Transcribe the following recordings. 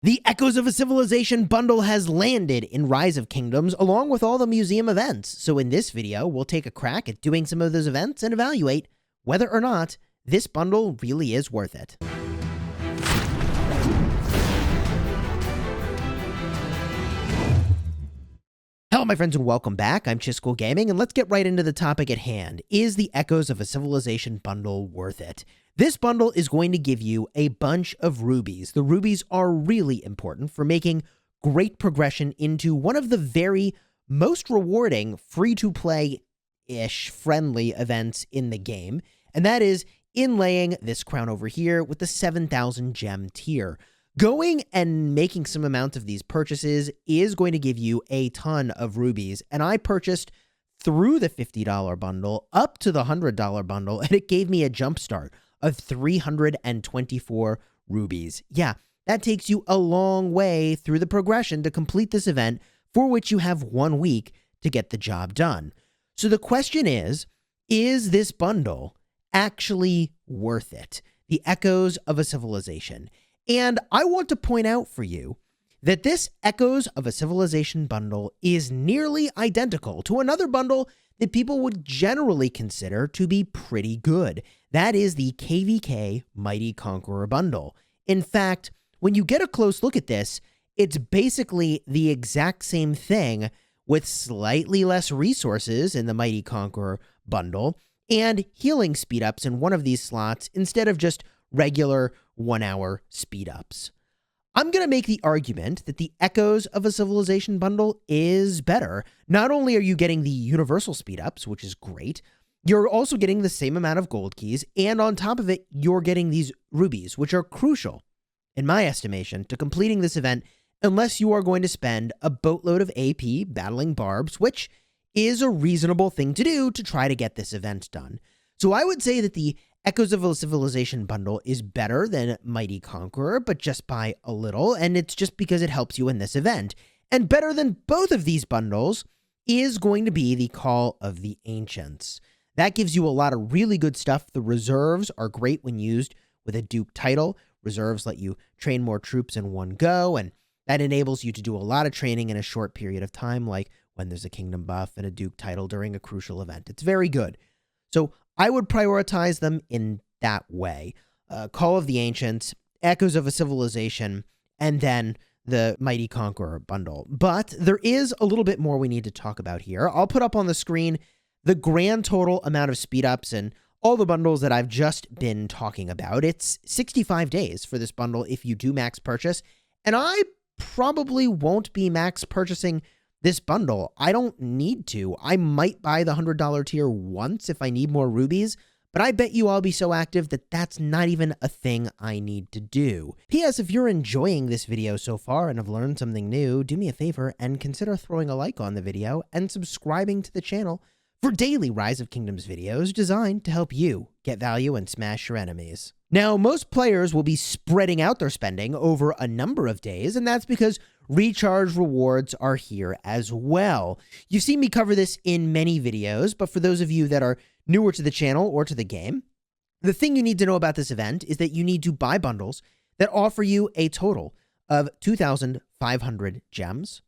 The Echoes of a Civilization bundle has landed in Rise of Kingdoms along with all the museum events. So in this video, we'll take a crack at doing some of those events and evaluate whether or not this bundle really is worth it. Hello, my friends, and welcome back. I'm Chisgule Gaming, and let's get right into the topic at hand. Is the Echoes of a Civilization bundle worth it? This bundle is going to give you a bunch of rubies. The rubies are really important for making great progression into one of the very most rewarding free-to-play-ish friendly events in the game, and that is inlaying this crown over here with the 7,000 gem tier. Going and making some amount of these purchases is going to give you a ton of rubies, and I purchased through the $50 bundle up to the $100 bundle, and it gave me a jump start of 324 rubies. Yeah, that takes you a long way through the progression to complete this event, for which you have 1 week to get the job done. So the question is this bundle actually worth it? The Echoes of a Civilization. And I want to point out for you that this Echoes of a Civilization bundle is nearly identical to another bundle that people would generally consider to be pretty good. That is the KVK Mighty Conqueror bundle. In fact, when you get a close look at this, it's basically the exact same thing with slightly less resources in the Mighty Conqueror bundle and healing speed-ups in one of these slots instead of just regular 1-hour speed-ups. I'm going to make the argument that the Echoes of a Civilization bundle is better. Not only are you getting the universal speed-ups, which is great, you're also getting the same amount of gold keys, and on top of it, you're getting these rubies, which are crucial, in my estimation, to completing this event unless you are going to spend a boatload of AP battling barbs, which is a reasonable thing to do to try to get this event done. So I would say that the Echoes of a Civilization bundle is better than Mighty Conqueror, but just by a little, and it's just because it helps you in this event. And better than both of these bundles is going to be the Call of the Ancients. That gives you a lot of really good stuff. The reserves are great when used with a Duke title. Reserves let you train more troops in one go, and that enables you to do a lot of training in a short period of time, like when there's a Kingdom buff and a Duke title during a crucial event. It's very good. So I would prioritize them in that way. Call of the Ancients, Echoes of a Civilization, and then the Mighty Conqueror bundle. But there is a little bit more we need to talk about here. I'll put up on the screen the grand total amount of speed-ups and all the bundles that I've just been talking about. It's 65 days for this bundle if you do max purchase, and I probably won't be max purchasing this bundle. I don't need to. I might buy the $100 tier once if I need more rubies, but I bet you I'll be so active that that's not even a thing I need to do. P.S. If you're enjoying this video so far and have learned something new, do me a favor and consider throwing a like on the video and subscribing to the channel for daily Rise of Kingdoms videos designed to help you get value and smash your enemies. Now, most players will be spreading out their spending over a number of days, and that's because recharge rewards are here as well. You've seen me cover this in many videos, but for those of you that are newer to the channel or to the game, the thing you need to know about this event is that you need to buy bundles that offer you a total of 2,500 gems,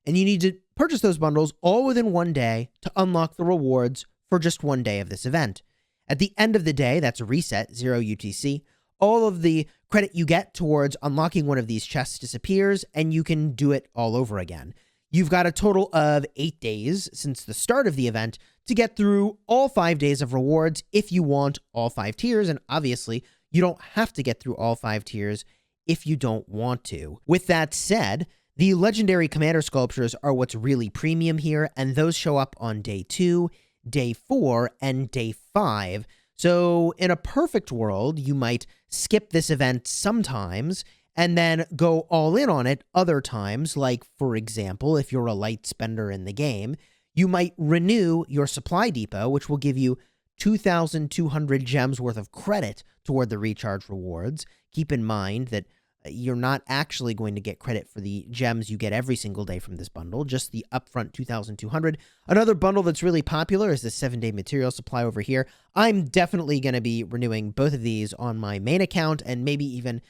and you need to purchase those bundles all within 1 day to unlock the rewards for just 1 day of this event. At the end of the day, that's a reset, 0 UTC, all of the credit you get towards unlocking one of these chests disappears, and you can do it all over again. You've got a total of 8 days since the start of the event to get through all 5 days of rewards if you want all 5 tiers, and obviously, you don't have to get through all 5 tiers if you don't want to. With that said, the legendary commander sculptures are what's really premium here, and those show up on day 2, day 4, and day 5. So in a perfect world, you might skip this event sometimes and then go all in on it other times. Like, for example, if you're a light spender in the game, you might renew your supply depot, which will give you 2,200 gems worth of credit toward the recharge rewards. Keep in mind that you're not actually going to get credit for the gems you get every single day from this bundle, just the upfront 2,200. Another bundle that's really popular is the 7-day material supply over here. I'm definitely going to be renewing both of these on my main account and maybe even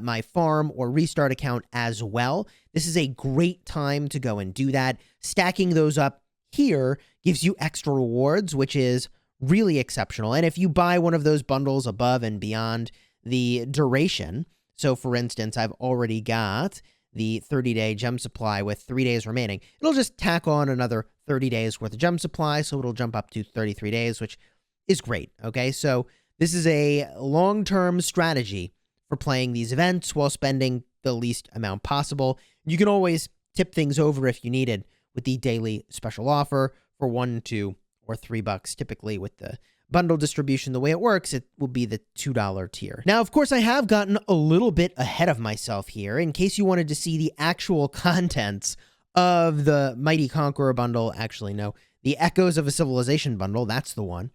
my farm or restart account as well. This is a great time to go and do that. Stacking those up here gives you extra rewards, which is really exceptional. And if you buy one of those bundles above and beyond the duration, so for instance, I've already got the 30-day gem supply with 3 days remaining, it'll just tack on another 30 days worth of gem supply, so it'll jump up to 33 days, which is great, okay? So this is a long-term strategy for playing these events while spending the least amount possible. You can always tip things over if you needed with the daily special offer for $1, $2, or $3 typically with the bundle distribution. The way it works, it will be the $2 tier. Now, of course, I have gotten a little bit ahead of myself here in case you wanted to see the actual contents of the Mighty Conqueror bundle. Actually, no, the Echoes of a Civilization bundle, that's the one.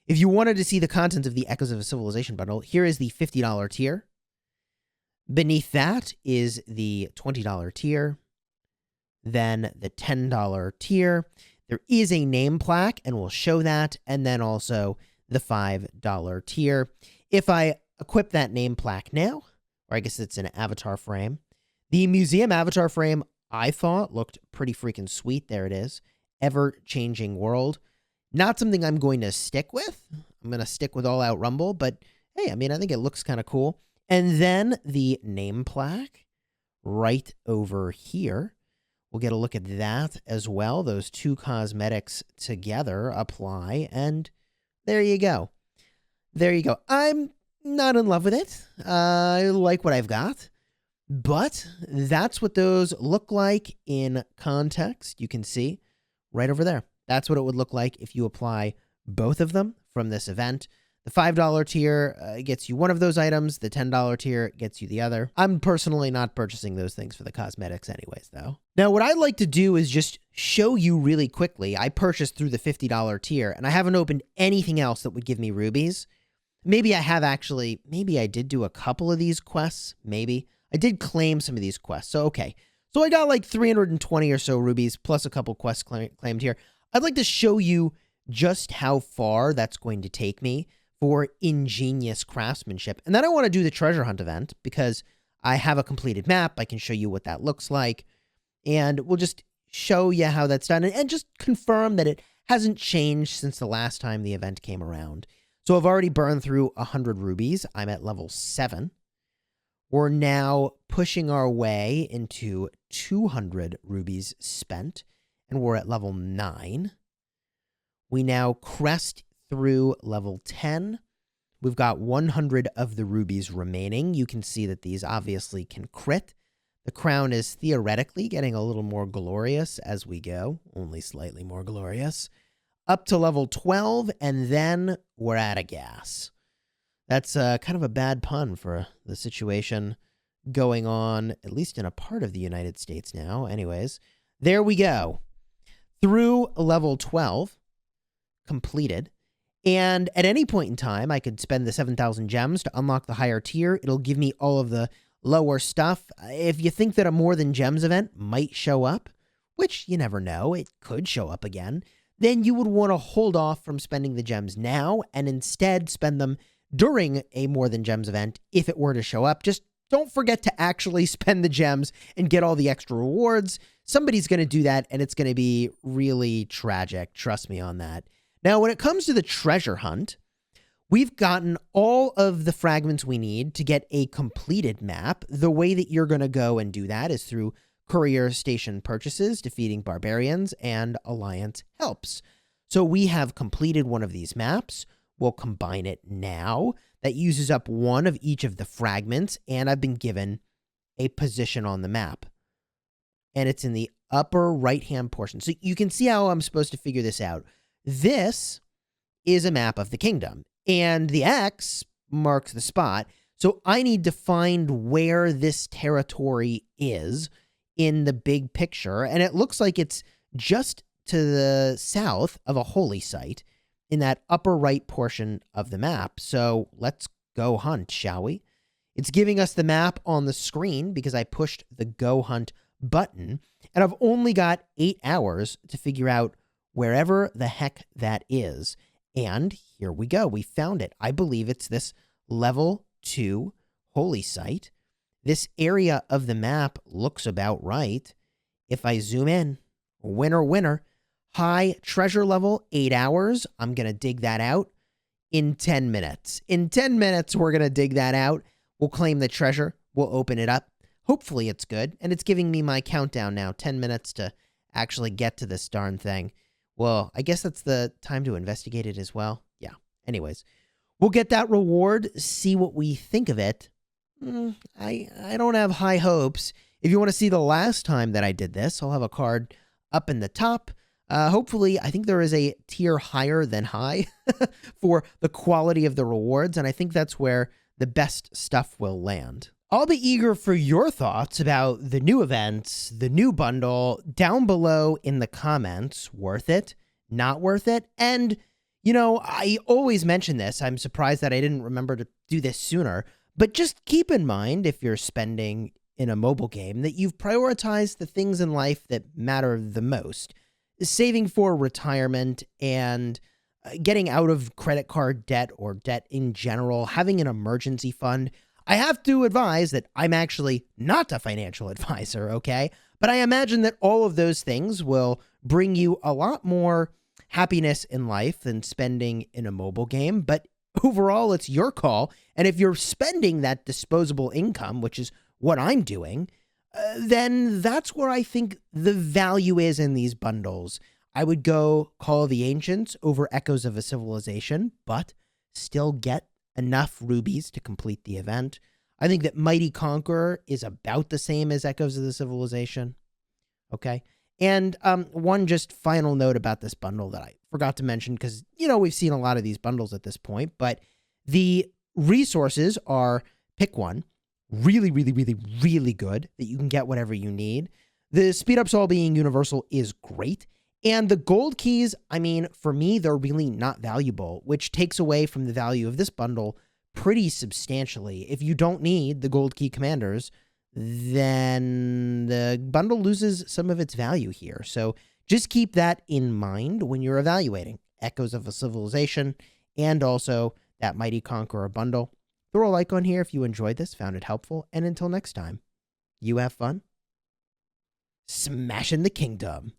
If you wanted to see the content of the Echoes of a Civilization bundle, here is the $50 tier. Beneath that is the $20 tier. Then the $10 tier. There is a name plaque, and we'll show that, and then also the $5 tier. If I equip that name plaque now, or I guess it's an avatar frame, the museum avatar frame I thought looked pretty freaking sweet. There it is. Ever-changing world. Not something I'm going to stick with. I'm going to stick with All Out Rumble, but hey, I mean, I think it looks kind of cool. And then the name plaque right over here. We'll get a look at that as well. Those two cosmetics together apply, and there you go. There you go. I'm not in love with it. I like what I've got, but that's what those look like in context. You can see right over there. That's what it would look like if you apply both of them from this event. The $5 tier gets you one of those items. The $10 tier gets you the other. I'm personally not purchasing those things for the cosmetics anyways, though. Now, what I'd like to do is just show you really quickly. I purchased through the $50 tier, and I haven't opened anything else that would give me rubies. Maybe I have actually, maybe I did do a couple of these quests, maybe. I did claim some of these quests, so okay. So I got like 320 or so rubies, plus a couple quests claimed here. I'd like to show you just how far that's going to take me for Ingenious Craftsmanship. And then I want to do the treasure hunt event because I have a completed map. I can show you what that looks like. And we'll just show you how that's done and just confirm that it hasn't changed since the last time the event came around. So I've already burned through 100 rubies. I'm at level 7. We're now pushing our way into 200 rubies spent, and we're at level 9. We now crest through level 10. We've got 100 of the rubies remaining. You can see that these obviously can crit. The crown is theoretically getting a little more glorious as we go, only slightly more glorious. Up to level 12, and then we're out of gas. That's kind of a bad pun for the situation going on, at least in a part of the United States now. Anyways, there we go. Through level 12, completed. And at any point in time, I could spend the 7,000 gems to unlock the higher tier. It'll give me all of the lower stuff. If you think that a More Than Gems event might show up, which you never know, it could show up again, then you would want to hold off from spending the gems now and instead spend them during a More Than Gems event if it were to show up. Just don't forget to actually spend the gems and get all the extra rewards. Somebody's going to do that, and it's going to be really tragic. Trust me on that. Now, when it comes to the treasure hunt, we've gotten all of the fragments we need to get a completed map. The way that you're going to go and do that is through courier station purchases, defeating barbarians, and alliance helps. So we have completed one of these maps. We'll combine it now. That uses up one of each of the fragments, and I've been given a position on the map. And it's in the upper right-hand portion. So you can see how I'm supposed to figure this out. This is a map of the kingdom, and the X marks the spot. So I need to find where this territory is in the big picture, and it looks like it's just to the south of a holy site in that upper right portion of the map. So let's go hunt, shall we? It's giving us the map on the screen because I pushed the Go Hunt button, and I've only got 8 hours to figure out wherever the heck that is. And here we go. We found it. I believe it's this level 2 holy site. This area of the map looks about right. If I zoom in, winner, winner, high treasure level, 8 hours. I'm going to dig that out in 10 minutes. In 10 minutes, we're going to dig that out. We'll claim the treasure. We'll open it up. Hopefully it's good. And it's giving me my countdown now, 10 minutes to actually get to this darn thing. Well, I guess that's the time to investigate it as well. Yeah. Anyways, we'll get that reward, see what we think of it. I don't have high hopes. If you want to see the last time that I did this, I'll have a card up in the top. Hopefully, I think there is a tier higher than high for the quality of the rewards, and I think that's where the best stuff will land. I'll be eager for your thoughts about the new events, the new bundle, down below in the comments. Worth it? Not worth it? And, you know, I always mention this. I'm surprised that I didn't remember to do this sooner. But just keep in mind, if you're spending in a mobile game, that you've prioritized the things in life that matter the most. Saving for retirement and getting out of credit card debt or debt in general, having an emergency fund. I have to advise that I'm actually not a financial advisor, okay? But I imagine that all of those things will bring you a lot more happiness in life than spending in a mobile game. But overall, it's your call. And if you're spending that disposable income, which is what I'm doing, then that's where I think the value is in these bundles. I would go Call of the Ancients over Echoes of a Civilization, but still get enough rubies to complete the event. I think that Mighty Conqueror is about the same as Echoes of the Civilization. Okay. And one just final note about this bundle that I forgot to mention, because, you know, we've seen a lot of these bundles at this point, but the resources are pick one, really, really, really, really good, that you can get whatever you need. The speed ups all being universal is great. And the gold keys, I mean, for me, they're really not valuable, which takes away from the value of this bundle pretty substantially. If you don't need the gold key commanders, then the bundle loses some of its value here. So just keep that in mind when you're evaluating Echoes of a Civilization and also that Mighty Conqueror bundle. Throw a like on here if you enjoyed this, found it helpful, and until next time, you have fun smashing the kingdom.